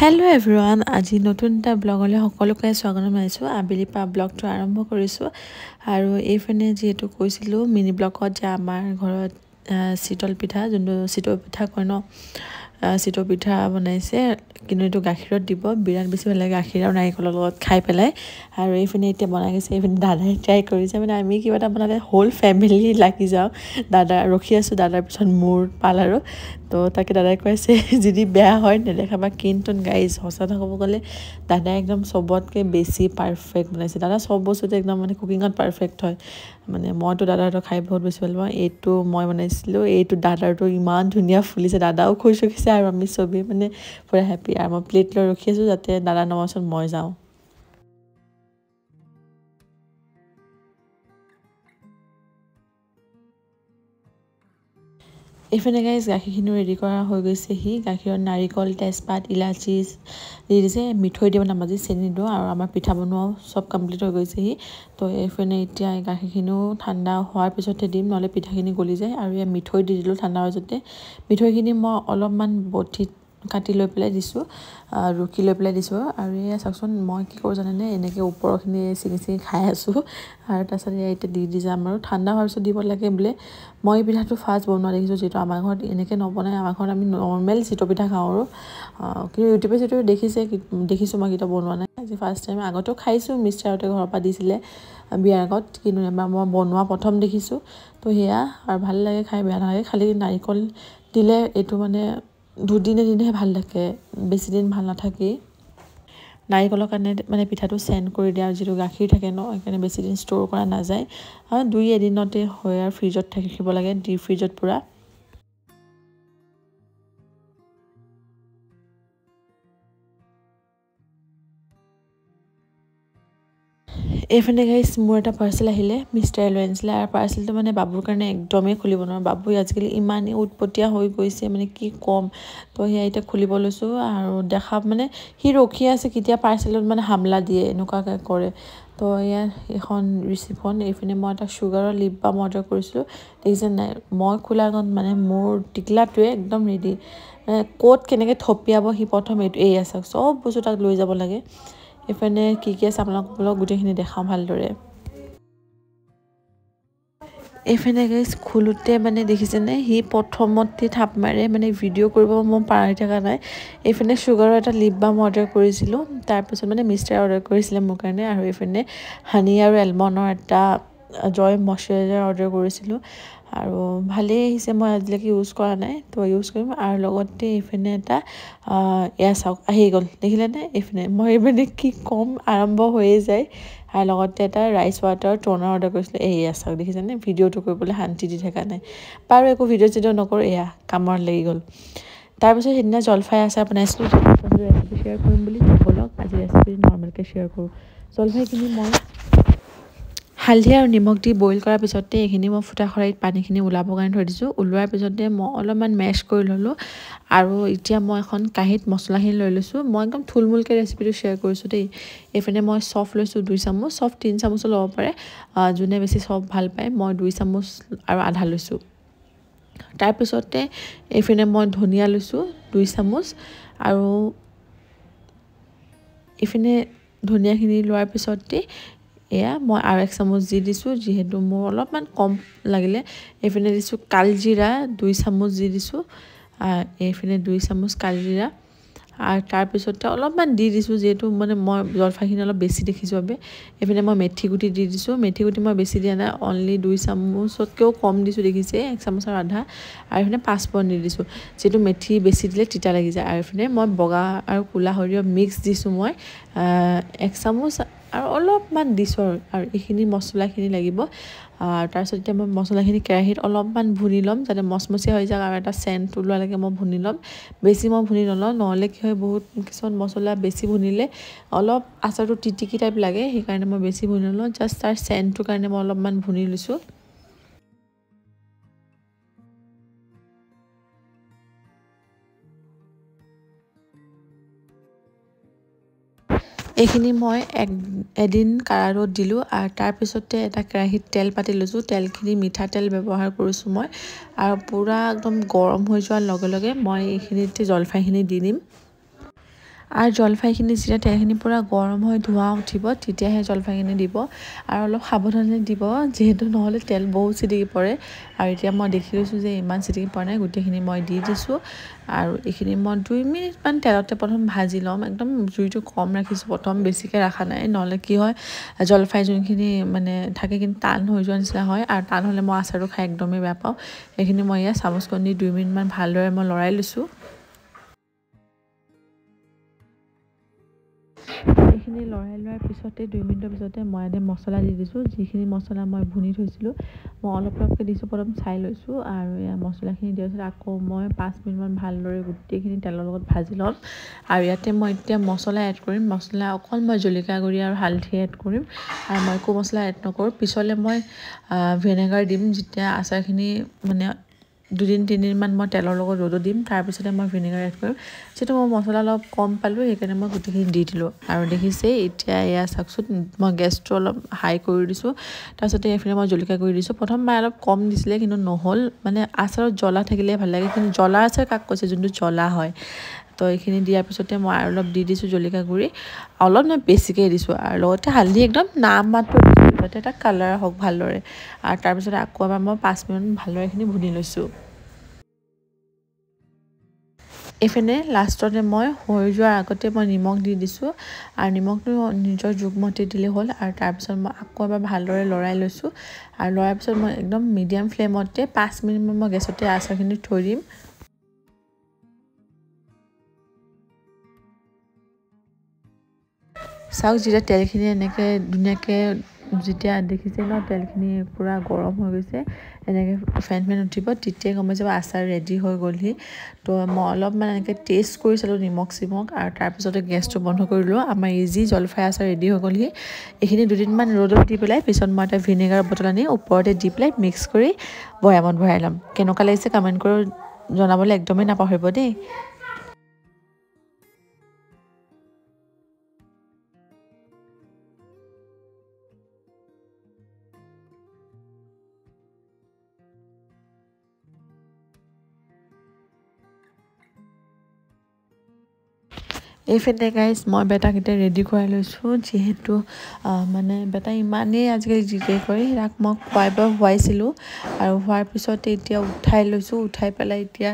hello' everyone আজি নতুন এটা ব্লগলৈ সকলোকে স্বাগতম জনাইছোঁ আবেলি পা ব্লগটো আৰম্ভ কৰিছোঁ আৰু এইফালে যিহেতু কৈছিলোঁ মিনি ব্লগত যে আমাৰ ঘৰত চিতল পিঠা যোনটো চিতল পিঠা কয় ন চিতল পিঠা বনাইছে কিন্তু এইটো গাখীৰত দিব বিৰাট বেছি ভাল লাগে গাখীৰ আৰু নাৰিকলৰ লগত খাই পেলাই আৰু এইফালে এতিয়া বনাই গৈছে এইফালে দাদাই ট্ৰাই কৰিছে মানে আমি কিবা এটা বনালে হোল ফেমিলি লাগি যাওঁ দাদা ৰখি আছোঁ দাদাৰ পিছত মোৰ পাল আৰু তো তাকে দাদাই কৈছে যদি বেয়া হয় নেদেখাবা কিন্তু গাইজ সঁচা কথা ক'ব গ'লে দাদাই একদম চবতকৈ বেছি পাৰফেক্ট বনাইছে দাদা চব বস্তুতে একদম মানে কুকিঙত পাৰফেক্ট হয় মানে মইতো দাদাৰটো খাই বহুত বেছি ভাল পাওঁ এইটো মই বনাইছিলোঁ এইটো দাদাৰটো ইমান ধুনীয়া ফুলিছে দাদাও খুচ হৈছে আৰু আমি চবেই মানে পুৰা হেপ্পী আৰু মই প্লেট লৈ ৰখি আছোঁ যাতে দাদা নমাচোন মই যাওঁ এইফালে গাইজ গাখীৰখিনি ৰেডি কৰা হৈ গৈছেহি গাখীৰত নাৰিকল তেজপাত ইলাচি দি দিছে মিঠৈ দিব নামাজি চেনি দিওঁ আৰু আমাৰ পিঠা বনোৱাও চব কমপ্লিট হৈ গৈছেহি তো এইফালে এতিয়া গাখীৰখিনিও ঠাণ্ডা হোৱাৰ পিছতহে দিম নহ'লে পিঠাখিনি গলি যায় আৰু ইয়াত মিঠৈ দি দিলোঁ ঠাণ্ডা হৈ যাতে মিঠৈখিনি মই অলপমান বটিত কাটি লৈ পেলাই দিছোঁ ৰুকি লৈ পেলাই দিছোঁ আৰু এয়া চাওকচোন মই কি কৰোঁ জানেনে এনেকৈ ওপৰখিনি ছিঙি খাই আছোঁ আৰু তাৰপিছত এয়া এতিয়া দি যাম আৰু ঠাণ্ডা হোৱাৰ পিছত দিব লাগে বোলে মই এই পিঠাটো ফাৰ্ষ্ট বনোৱা দেখিছোঁ যিহেতু আমাৰ ঘৰত এনেকৈ নবনাই আমাৰ ঘৰত আমি নৰ্মেল চিতল পিঠা খাওঁ আৰু কিন্তু ইউটিউবে দেখিছোঁ মই কেতিয়াও বনোৱা নাই আজি ফাৰ্ষ্ট টাইম আগতেও খাইছোঁ মিষ্টাৰহঁতে ঘৰৰ পৰা দিছিলে বিয়াৰ আগত কিন্তু এবাৰ মই বনোৱা প্ৰথম দেখিছোঁ তো সেয়া আৰু ভাল লাগে খাই বেয়া নালাগে খালি নাৰিকল দিলে এইটো মানে দুদিন এদিনহে ভাল থাকে বেছিদিন ভাল নাথাকেই নাৰিকলৰ কাৰণে মানে পিঠাটো চেণ্ড কৰি দিয়ে আৰু যিটো গাখীৰ থাকে ন সেইকাৰণে বেছিদিন ষ্ট'ৰ কৰা নাযায় আৰু 2 এদিনতে হয় আৰু ফ্ৰিজত ৰাখিব লাগে ডিপ ফ্ৰিজত পূৰা এইফালে গাইজ মোৰ এটা পাৰ্চেল আহিলে মিষ্টাৰে লৈ আনিছিলে আৰু পাৰ্চেলটো মানে বাবুৰ কাৰণে একদমেই খুলিব নোৱাৰোঁ বাবু আজিকালি ইমানেই উৎপতীয়া হৈ গৈছে মানে কি ক'ম তো সেয়া এতিয়া খুলিব লৈছোঁ আৰু দেখা মানে সি ৰখি আছে কেতিয়া পাৰ্চেলত মানে হামলা দিয়ে এনেকুৱাকৈ কৰে তো এয়া এখন ৰিচিপ্টখন এইপিনে মই এটা চুগাৰৰ লিপ বাম অৰ্ডাৰ কৰিছিলোঁ দেখিছে নাই মই খোলাৰ আগত মানে মোৰ টিকলাটোৱে একদম ৰেডি ক'ত কেনেকৈ থপিয়াব সি প্ৰথম এইয়া চাওক চব বস্তু তাক লৈ যাব লাগে এইপিনে কি আছে আপোনালোকক গোটেইখিনি দেখাওঁ ভালদৰে এইপিনে গাইজ খোলোতে মানে দেখিছেনে সি প্ৰথমতে থাপ মাৰে মানে ভিডিঅ' কৰিব মই পাৰি থকা নাই এইপিনে চুগাৰৰ এটা লিপ বাম অৰ্ডাৰ কৰিছিলোঁ তাৰপিছত মানে মিষ্টাৰে অৰ্ডাৰ কৰিছিলে মোৰ কাৰণে আৰু এইপিনে হানি আৰু এলমণ্ডৰ এটা জয় মইশ্চাৰাইজাৰ অৰ্ডাৰ কৰিছিলোঁ আৰু ভালেই আহিছে মই আজিলৈকে ইউজ কৰা নাই তো ইউজ কৰিম আৰু লগতে এইপিনে এটা এয়া চাওক আহি গ'ল দেখিলেনে এইপিনে মই এইপিনে কি ক'ম আৰম্ভ হৈয়ে যায় আৰু লগতে এটা ৰাইচ ৱাটাৰ ট'নাৰ অৰ্ডাৰ কৰিছিলোঁ এয়া চাওক দেখিছেনে ভিডিঅ'টো কৰিবলৈ শান্তি দি থকা নাই বাৰু একো ভিডিঅ' নকৰোঁ এয়া কামত লাগি গ'ল তাৰপিছত সেইদিনা জলফাই আচাৰ বনাইছিলোঁ ৰেচিপি শ্বেয়াৰ কৰিম বুলি ব'লক আজি ৰেচিপি নৰ্মেলকৈ শ্বেয়াৰ কৰোঁ জলফাইখিনি মই হালধি আৰু নিমখ দি বইল কৰাৰ পিছতে এইখিনি মই ফুটা খৰাহিত পানীখিনি ওলাবৰ কাৰণে থৈ দিছোঁ ওলোৱাৰ পিছতে মই অলপমান মেছ কৰি ল'লোঁ আৰু এতিয়া মই এখন কাঁহীত মছলাখিনি লৈ লৈছোঁ মই একদম থুলমূলকৈ ৰেচিপিটো শ্বেয়াৰ কৰিছোঁ দেই এইপিনে মই চফ লৈছোঁ 2 চামুচ চফ 3 চামুচো ল'ব পাৰে যোনে বেছি চফ ভাল পায় মই 2 চামুচ আৰু আধা লৈছোঁ তাৰপিছতে এইপিনে মই ধনিয়া লৈছোঁ 2 চামুচ আৰু এইপিনে ধনিয়াখিনি লোৱাৰ পিছতে এয়া মই আৰু 1 চামুচ দি দিছোঁ যিহেতু মোৰ অলপমান কম লাগিলে এইপিনে দিছোঁ কালজিৰা 2 চামুচ দি দিছোঁ এইপিনে 2 চামুচ কালজিৰা আৰু তাৰপিছতে অলপমান দি দিছোঁ যিহেতু মানে মই জলফাইখিনি অলপ বেছি দেখিছোঁ বাবে এইপিনে মই মেথি গুটি দি দিছোঁ মেথি গুটি মই বেছি দিয়া নাই অনলি 2 চামুচতকৈও কম দিছোঁ দেখিছে 1 চামুচ আৰু আধা আৰু এইপিনে 5 পন দি দিছোঁ যিহেতু মেথি বেছি দিলে তিতা লাগি যায় আৰু এইপিনে মই বগা আৰু ক'লা সৰিয়হ মিক্স দিছোঁ মই 1 চামুচ আৰু অলপমান দিছোঁ আৰু এইখিনি মছলাখিনি লাগিব আৰু তাৰপিছত এতিয়া মই মছলাখিনি কেৰাহীত অলপমান ভুনি ল'ম যাতে মচমচীয়া হৈ যাওক আৰু এটা চেণ্ট ওলোৱালৈকে মই ভুনি ল'ম বেছি মই ভুনি নলওঁ নহ'লে কি হয় বহুত কিছুমান মছলা বেছি ভুনিলে অলপ আচাৰটো টিটিকি টাইপ লাগে সেইকাৰণে মই বেছি ভুনি নলওঁ জাষ্ট তাৰ চেণ্টটোৰ কাৰণে মই অলপমান ভুনি লৈছোঁ এইখিনি মই এদিন কাঢ়া ৰ'দ দিলোঁ আৰু তাৰপিছতে এটা কেৰাহীত তেল পাতি লৈছোঁ তেলখিনি মিঠাতেল ব্যৱহাৰ কৰিছোঁ মই আৰু পূৰা একদম গৰম হৈ যোৱাৰ লগে লগে মই এইখিনিতে জলফাইখিনি দি দিম আৰু জলফাইখিনি যেতিয়া তেলখিনি পূৰা গৰম হৈ ধোঁৱা উঠিব তেতিয়াহে জলফাইখিনি দিব আৰু অলপ সাৱধানে দিব যিহেতু নহ'লে তেল বহুত ছিটিকি পৰে আৰু এতিয়া মই দেখি লৈছোঁ যে ইমান ছিটিকি পৰা নাই গোটেইখিনি মই দি দিছোঁ আৰু এইখিনি মই 2 মিনিটমান তেলতে প্ৰথম ভাজি ল'ম একদম জুইটো কম ৰাখিছোঁ প্ৰথম বেছিকৈ ৰখা নাই নহ'লে কি হয় জলফাই যোনখিনি মানে থাকে কিন্তু টান হৈ যোৱা নিচিনা হয় আৰু টান হ'লে মই আচাৰটো খাই একদমেই বেয়া পাওঁ এইখিনি মই ইয়াত চামুচখন দি 2 মিনিটমান ভালদৰে মই লৰাই লৈছোঁ এইখিনি লৰাই লোৱাৰ পিছতে 2 মিনিটৰ পিছতে মই ইয়াতে মছলা দি দিছোঁ যিখিনি মছলা মই ভুনি থৈছিলোঁ মই অলপ অলপকৈ দিছোঁ প্ৰথম চাই লৈছোঁ আৰু ইয়াত মছলাখিনি দিয়াৰ পিছত আকৌ মই 5 মিনিটমান ভালদৰে গোটেইখিনি তেলৰ লগত ভাজি ল'ম আৰু ইয়াতে মই এতিয়া মছলা এড কৰিম মছলা অকল মই জলকীয়া গুড়ি আৰু হালধি এড কৰিম আৰু মই একো মছলা এড নকৰোঁ পিছলৈ মই ভিনেগাৰ দিম যেতিয়া আচাৰখিনি মানে 2-3 দিনমান মই তেলৰ লগত ৰ'দত দিম তাৰপিছতে মই ভিনেগাৰ এড কৰিম যিহেতু মই মছলা অলপ কম পালোঁ সেইকাৰণে মই গোটেইখিনি দি দিলোঁ আৰু দেখিছে এতিয়া এয়া চাওকচোন মই গেছটো অলপ হাই কৰি দিছোঁ তাৰপিছতে এইফালে মই জলকীয়া গুড়ি দিছোঁ প্ৰথমবাৰ অলপ কম দিছিলে কিন্তু নহ'ল মানে আচাৰত জ্বলা থাকিলে ভাল লাগে কিন্তু জ্বলা আচাৰ কাক কৈছে যোনটো জ্বলা হয় তো এইখিনি দিয়াৰ পিছতে মই আৰু অলপ দি দিছোঁ জলকীয়া গুড়ি অলপ মই বেছিকৈ দিছোঁ আৰু লগতে হালধি একদম নাম মাত্ৰ দিছোঁ যাতে এটা কালাৰ হওক ভালদৰে আৰু তাৰপিছতে আকৌ এবাৰ মই 5 মিনিট ভালদৰে এইখিনি ভুনি লৈছোঁ এইফালে লাষ্টতে মই হৈ যোৱাৰ আগতে মই নিমখ দি দিছোঁ আৰু নিমখটো নিজৰ জোখমতে দিলে হ'ল আৰু তাৰপিছত মই আকৌ এবাৰ ভালদৰে লৰাই লৈছোঁ আৰু লৰাৰ পিছত মই একদম মিডিয়াম ফ্লেমতে 5 মিনিটমান মই গেছতে আচাৰখিনি থৈ দিম চাওক যেতিয়া তেলখিনি এনেকৈ ধুনীয়াকৈ যেতিয়া দেখিছে ন তেলখিনি পূৰা গৰম হৈ গৈছে এনেকৈ ফেন উঠিব তেতিয়াই গম পাই যাব আচাৰ ৰেডি হৈ গ'লহি তো মই অলপমান এনেকৈ টেষ্ট কৰি চালোঁ নিমখ চিমখ আৰু তাৰপিছতে গেছটো বন্ধ কৰিলোঁ আমাৰ ইজি জলফাই আচাৰ ৰেডি হৈ গ'লহি এইখিনি 2 দিনমান ৰ'দত দি পেলাই পিছত মই এটা ভিনেগাৰ বটল আনি ওপৰতে দি পেলাই মিক্স কৰি বৈয়ামত ভৰাই ল'ম কেনেকুৱা লাগিছে কমেণ্ট কৰি জনাবলৈ একদমেই নাপাহৰিব দেই এইফালে গাইজ মই বেটাকেইটা ৰেডি কৰাই লৈছোঁ যিহেতু মানে বেটা ইমানেই আজিকালি জিকে কৰে তাক মই খুৱাইছিলোঁ আৰু হোৱাৰ পিছতে এতিয়া উঠাই লৈছোঁ উঠাই পেলাই এতিয়া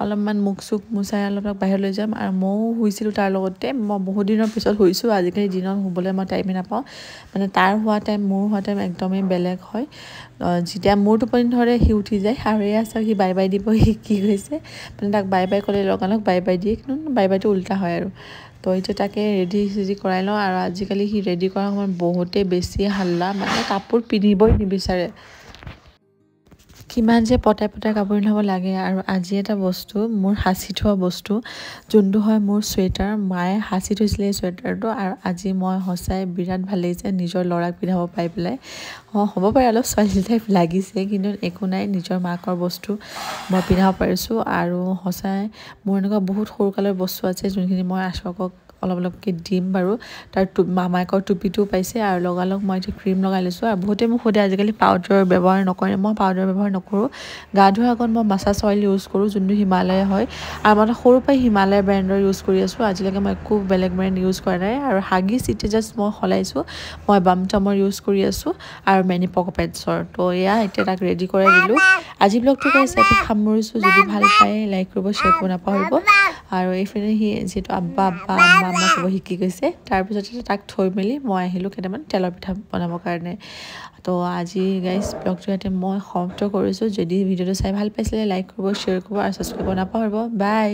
অলপমান মুখ চুখ মোচাই অলপ বাহিৰলৈ যাম আৰু ময়ো শুইছিলোঁ তাৰ লগতে মই বহুত দিনৰ পিছত শুইছোঁ আজিকালি দিনত শুবলৈ মই টাইমেই নাপাওঁ মানে তাৰ হোৱা টাইম মোৰ হোৱা টাইম একদমেই বেলেগ হয় যেতিয়া মোৰ টোপনি ধৰে সি উঠি যায় আৰু এয়া চাওক সি বাই বাই দিব সি কি হৈছে মানে তাক বাই বাই ক'লে লগালগ বাই বাই দিয়ে কিন্তু বাই বাইটো উল্টা হয় আৰু তো এতিয়া তাকে ৰেডি চেডি কৰাই লওঁ আৰু আজিকালি সি ৰেডি কৰাৰ সময়ত বহুতেই বেছি হাল্লা মানে কাপোৰ পিন্ধিবই নিবিচাৰে কিমান যে পতাই কাপোৰ পিন্ধাব লাগে আৰু আজি এটা বস্তু মোৰ সাঁচি থোৱা বস্তু যোনটো হয় মোৰ চুৱেটাৰ মায়ে সাঁচি থৈছিলে এই চুৱেটাৰটো আৰু আজি মই সঁচাই বিৰাট ভাল লাগিছে নিজৰ ল'ৰাক পিন্ধাব পাই পেলাই হ'ব পাৰে অলপ ছোৱালী টাইপ লাগিছে কিন্তু একো নাই নিজৰ মাকৰ বস্তু মই পিন্ধাব পাৰিছোঁ আৰু সঁচাই মোৰ এনেকুৱা বহুত সৰুকালৰ বস্তু আছে যোনখিনি মই আশকক অলপ অলপকৈ দিম বাৰু তাৰ মামাকৰ টুপিটোও পাইছে আৰু লগালগ মই এতিয়া ক্ৰীম লগাই লৈছোঁ আৰু বহুতে মোক সোধে আজিকালি পাউডাৰ ব্যৱহাৰ নকৰে মই পাউডাৰ ব্যৱহাৰ নকৰোঁ গা ধোৱাৰ আগত মই মাছাজ অইল ইউজ কৰোঁ যোনটো হিমালয়া হয় আৰু মই সৰুৰ পৰাই হিমালয়া ব্ৰেণ্ডৰ ইউজ কৰি আছোঁ আজিলৈকে মই একো বেলেগ ব্ৰেণ্ড ইউজ কৰা নাই আৰু হাগিছ এতিয়া জাষ্ট মই সলাইছোঁ মই বামটমৰ ইউজ কৰি আছোঁ আৰু মেনি পকেটছৰ তো এয়া এতিয়া তাক ৰেডি কৰাই দিলোঁ আজি ব্লগটো গাইছ ইয়াতে সামৰিছোঁ যদি ভাল পায় লাইক কৰিব শ্বেয়াৰ কৰিব নাপাহৰিব আৰু এইফালে সি যিহেতু আব্বা আম্মা ক'ব শিকি গৈছে তাৰপিছতে তাক থৈ মেলি মই আহিলোঁ কেইটামান তেলৰ পিঠা বনাবৰ কাৰণে তো আজি গাইজ ব্লগটো ইয়াতে মই সমাপ্ত কৰিছোঁ যদি ভিডিঅ'টো চাই ভাল পাইছিলে লাইক কৰিব শ্বেয়াৰ কৰিব আৰু ছাবস্ক্ৰাইব কৰিব নাপাহৰিব বাই